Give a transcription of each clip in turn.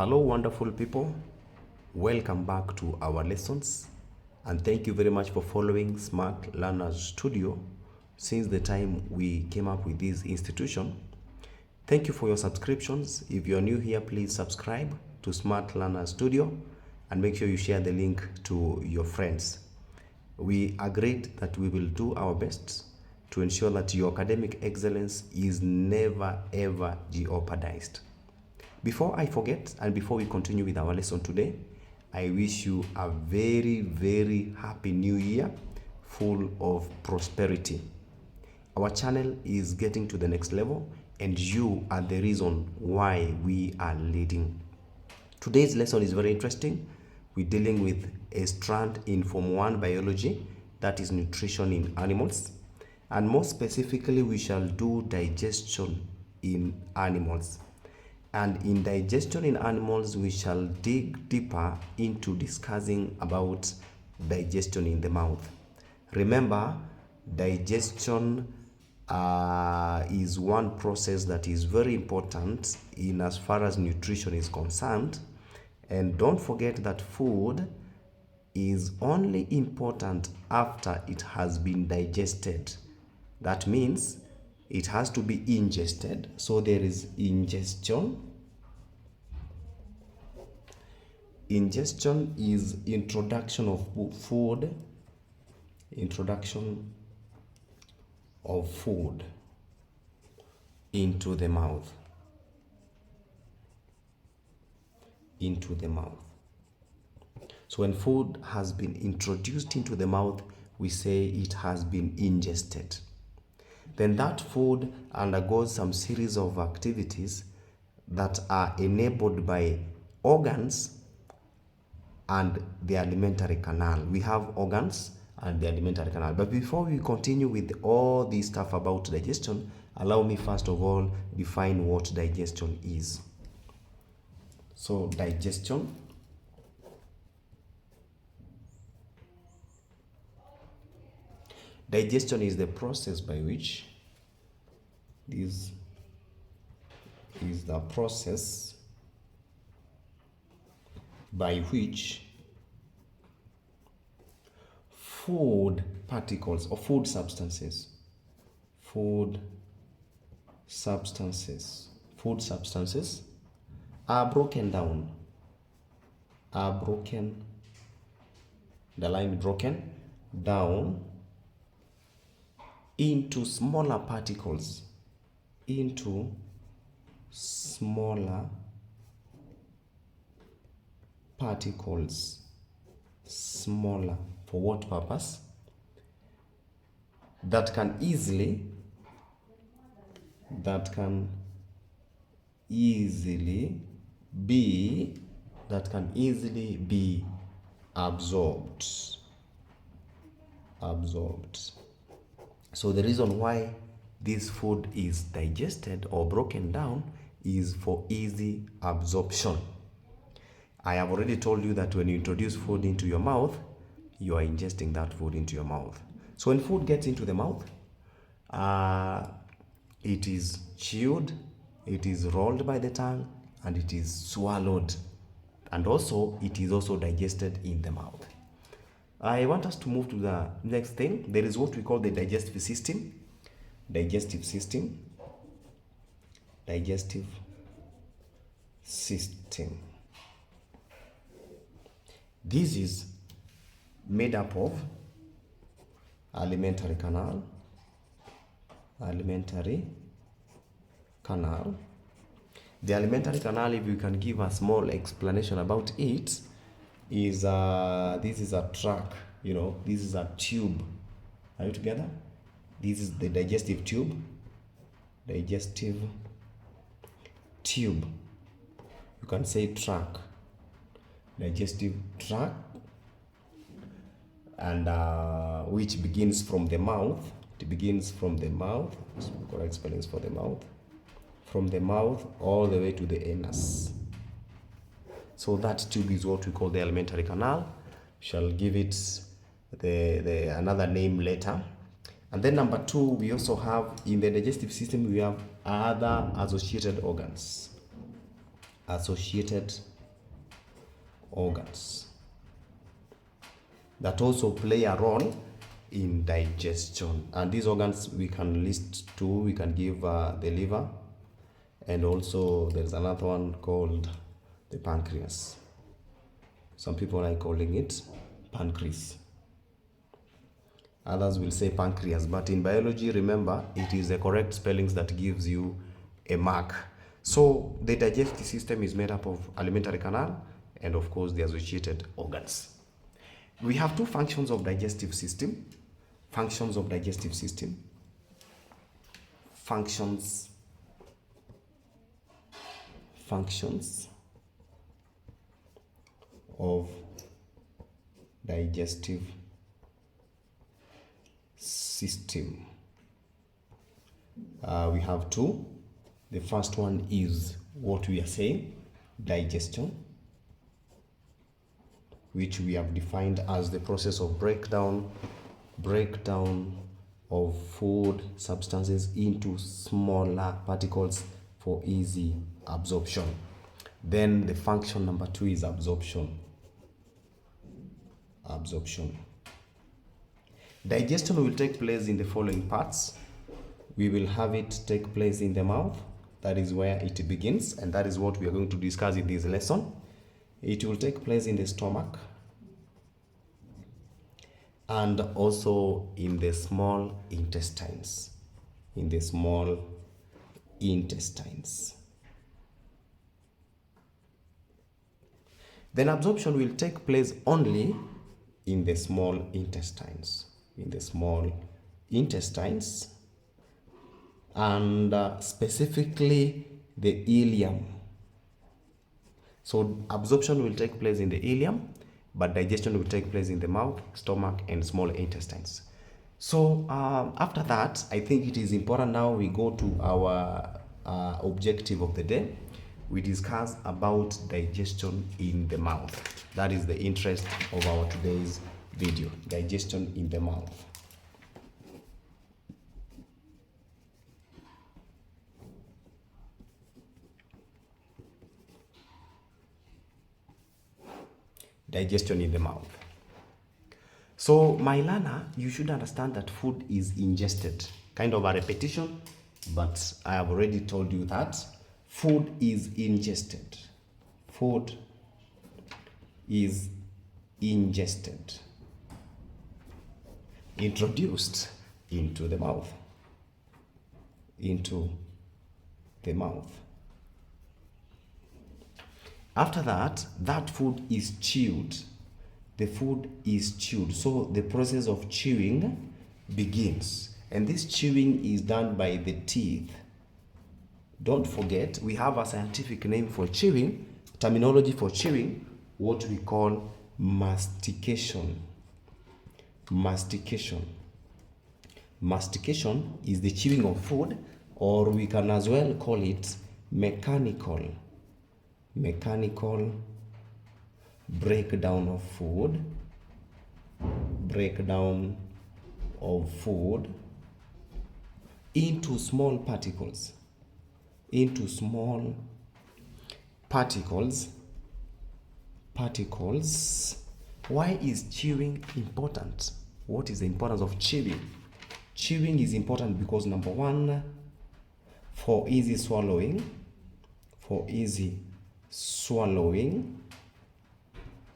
Hello, wonderful people. Welcome back to our lessons, and thank you very much for following Smart Learners Studio since the time we came up with this institution. Thank you for your subscriptions. If you are new here, please subscribe to Smart Learners Studio and make sure you share the link to your friends. We agreed that we will do our best to ensure that your academic excellence is never ever jeopardized. Before I forget, and before we continue with our lesson today, I wish you a very, very happy new year full of prosperity. Our channel is getting to the next level, and you are the reason why we are leading. Today's lesson is very interesting. We're dealing with a strand in Form 1 biology, that is nutrition in animals. And more specifically, we shall do digestion in animals. And in digestion in animals, we shall dig deeper into discussing about digestion in the mouth. Remember, digestion is one process that is very important in as far as nutrition is concerned. And don't forget that food is only important after it has been digested. That means it has to be ingested. So there is ingestion. Ingestion is introduction of food. Introduction of food into the mouth. Into the mouth. So when food has been introduced into the mouth, we say it has been ingested. Then that food undergoes some series of activities that are enabled by organs and the alimentary canal. We have organs and the alimentary canal. But before we continue with all this stuff about digestion, allow me first of all define what digestion is. So digestion is the process by which food particles or food substances are broken down, into smaller particles, smaller for what purpose? That can easily be absorbed. So the reason why this food is digested or broken down is for easy absorption. I have already told you that when you introduce food into your mouth, you are ingesting that food into your mouth. So when food gets into the mouth, it is chewed, it is rolled by the tongue, and it is swallowed. And also, it is also digested in the mouth. I want us to move to the next thing. There is what we call the digestive system. Digestive system. This is made up of alimentary canal. The alimentary canal, if you can give a small explanation about it, is this is a tract, this is a tube. Are you together? This is the digestive tube. You can say tract. Digestive tract, and which begins from the mouth. It begins from the mouth. Correct spellings for the mouth. From the mouth all the way to the anus. So that tube is what we call the alimentary canal. We shall give it the another name later. And then number 2, we also have in the digestive system, we have other associated organs. associated organs that also play a role in digestion. And these organs we can list two. We can give the liver, and also there's another one called the pancreas. Some people are calling it pancreas. Others will say pancreas, but in biology, remember, it is the correct spellings that gives you a mark. So the digestive system is made up of alimentary canal and of course the associated organs. We have two functions of digestive system. Functions of digestive system. Functions of digestive system. We have two. The first one is what we are saying, digestion, which we have defined as the process of breakdown of food substances into smaller particles for easy absorption. Then the function number two is absorption. Digestion will take place in the following parts. We will have it take place in the mouth. That is where it begins, and that is what we are going to discuss in this lesson. It will take place in the stomach and also in the small intestines. Then absorption will take place only in the small intestines. And specifically the ileum. So absorption will take place in the ileum, but digestion will take place in the mouth, stomach, and small intestines. So after that, I think it is important now we go to our objective of the day. We discuss about digestion in the mouth. That is the interest of our today's video, digestion in the mouth. Digestion in the mouth. So my learner, you should understand that food is ingested. Kind of a repetition, but I have already told you that food is ingested. Food is ingested, introduced into the mouth. After that, that food is chewed. The food is chewed. So the process of chewing begins. And this chewing is done by the teeth. Don't forget, we have a scientific name for chewing, terminology for chewing, what we call mastication. Mastication is the chewing of food, or we can as well call it mechanical breakdown of food into small particles. Why is chewing important? What is the importance of chewing? Chewing is important because number one, for easy swallowing,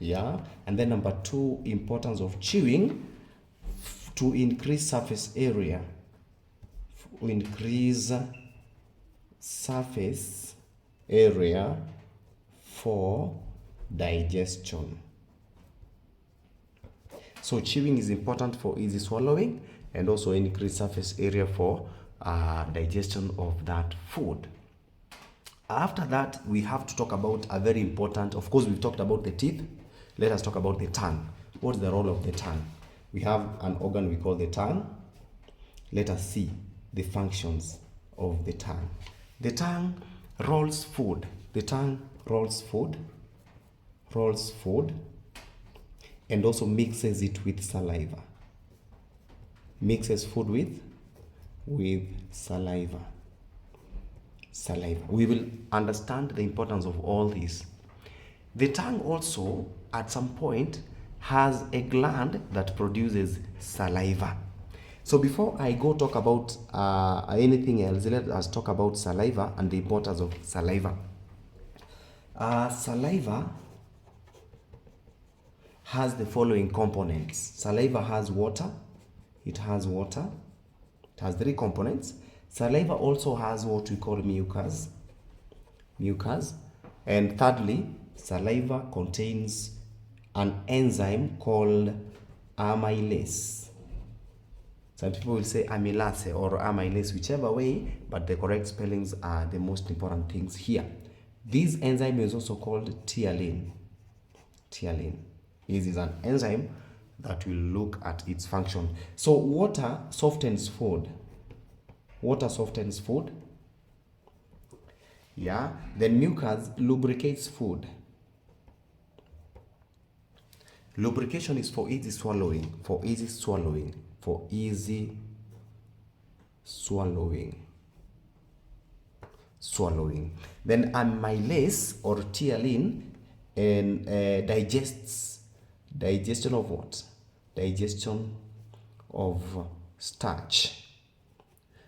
and then number two, importance of chewing to increase surface area, for digestion. So chewing is important for easy swallowing and also increase surface area for digestion of that food. After that, we have to talk about a very important, of course we've talked about the teeth. Let us talk about the tongue. What's the role of the tongue? We have an organ we call the tongue. Let us see the functions of the tongue. The tongue rolls food. And also mixes it with saliva. Mixes food with saliva. saliva. We will understand the importance of all these. The tongue also, at some point, has a gland that produces saliva. So before I go talk about anything else, let us talk about saliva and the importance of saliva. Saliva has the following components. Saliva has water. It has water. It has 3 components. Saliva also has what we call mucus. And thirdly, saliva contains an enzyme called amylase. Some people will say amylase or amylase, whichever way, but the correct spellings are the most important things here. This enzyme is also called thialin. This is an enzyme that will look at its function. So water softens food. Yeah. Then mucus lubricates food. Lubrication is for easy swallowing. Then amylase or thialin and digestion of what? Digestion of starch.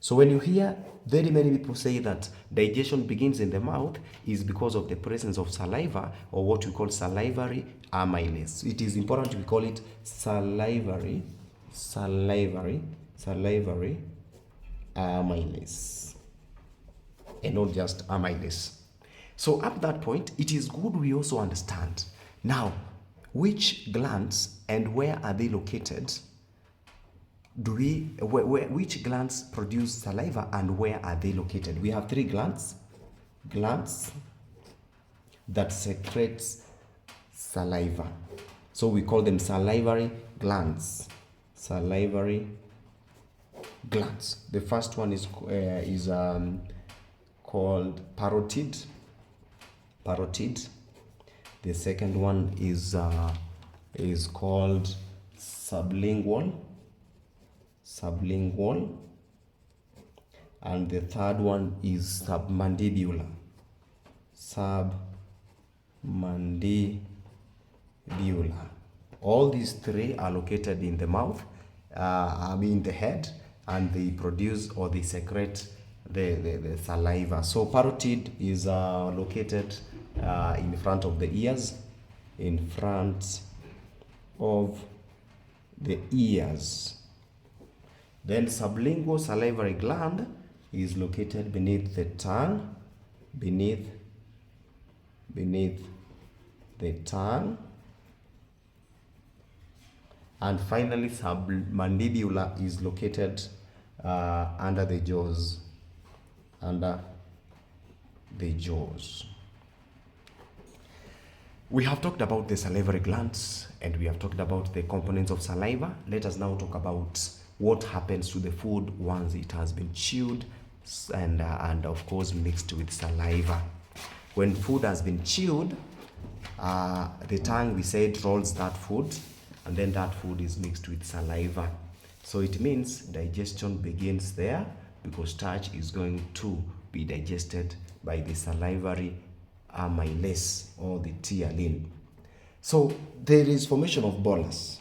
So when you hear very many people say that digestion begins in the mouth, is because of the presence of saliva, or what we call salivary amylase. It is important we call it salivary amylase, and not just amylase. So at that point, it is good we also understand now which glands and where are they located. Which glands produce saliva and where are they located? We have 3 glands that secrete saliva. So we call them salivary glands. The first one is called parotid. The second one is called sublingual, and the third one is submandibular. All these 3 are located in the mouth, in the head, and they produce or they secrete the saliva. So parotid is located in front of the ears, Then sublingual salivary gland is located beneath the tongue, beneath the tongue. And finally, submandibular is located under the jaws. We have talked about the salivary glands and we have talked about the components of saliva. Let us now talk about what happens to the food once it has been chewed and of course mixed with saliva. When food has been chewed, the tongue, we said, rolls that food, and then that food is mixed with saliva. So it means digestion begins there, because starch is going to be digested by the salivary amylase or the thialin. So there is formation of bolus.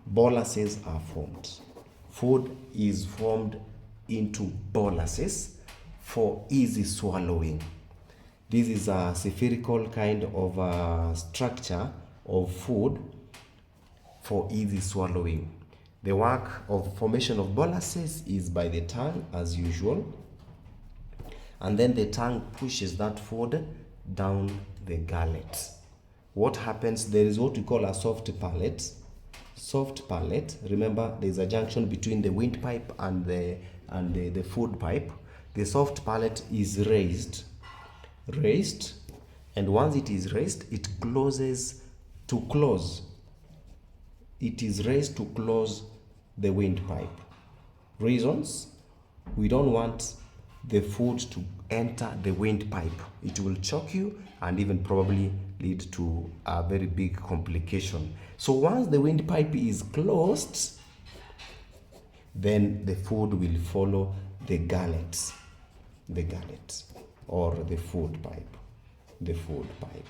Boluses are formed. Food is formed into boluses for easy swallowing. This is a spherical kind of structure of food for easy swallowing. The work of formation of boluses is by the tongue as usual, and then the tongue pushes that food down the gullet. What happens? There is what we call a soft palate. Remember, there is a junction between the windpipe and the food pipe. The soft palate is raised, and once it is raised, it closes to close. It is raised to close the windpipe. Reasons: we don't want the food to enter the windpipe. It will choke you and even probably lead to a very big complication. So once the windpipe is closed, then the food will follow the gullet. the gullet or the food pipe. The food pipe.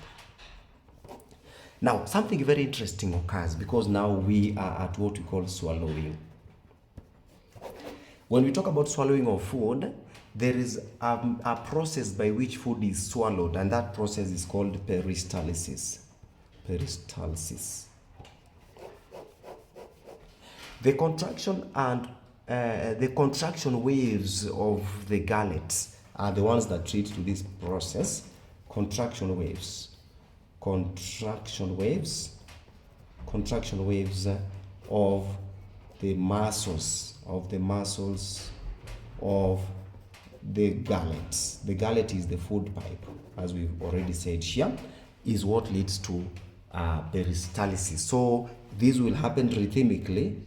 Now, something very interesting occurs because now we are at what we call swallowing. When we talk about swallowing of food, there is a process by which food is swallowed, and that process is called peristalsis. Peristalsis. The contraction and the contraction waves of the gullet are the ones that lead to this process. Contraction waves of the muscles of the gullet. The gullet is the food pipe, as we've already said here, is what leads to peristalsis. So this will happen rhythmically.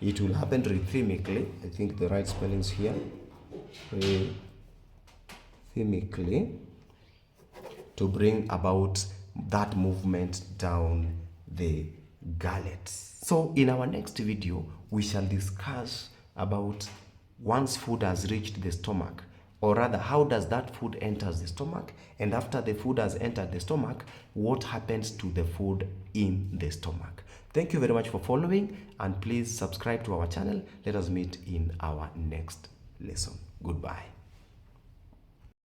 It will happen rhythmically. I think the right spelling is here. Rhythmically, to bring about that movement down the gullet. So in our next video, we shall discuss about once food has reached the stomach, or rather, how does that food enter the stomach, and after the food has entered the stomach, what happens to the food in the stomach. Thank you very much for following, and please subscribe to our channel. Let us meet in our next lesson. Goodbye.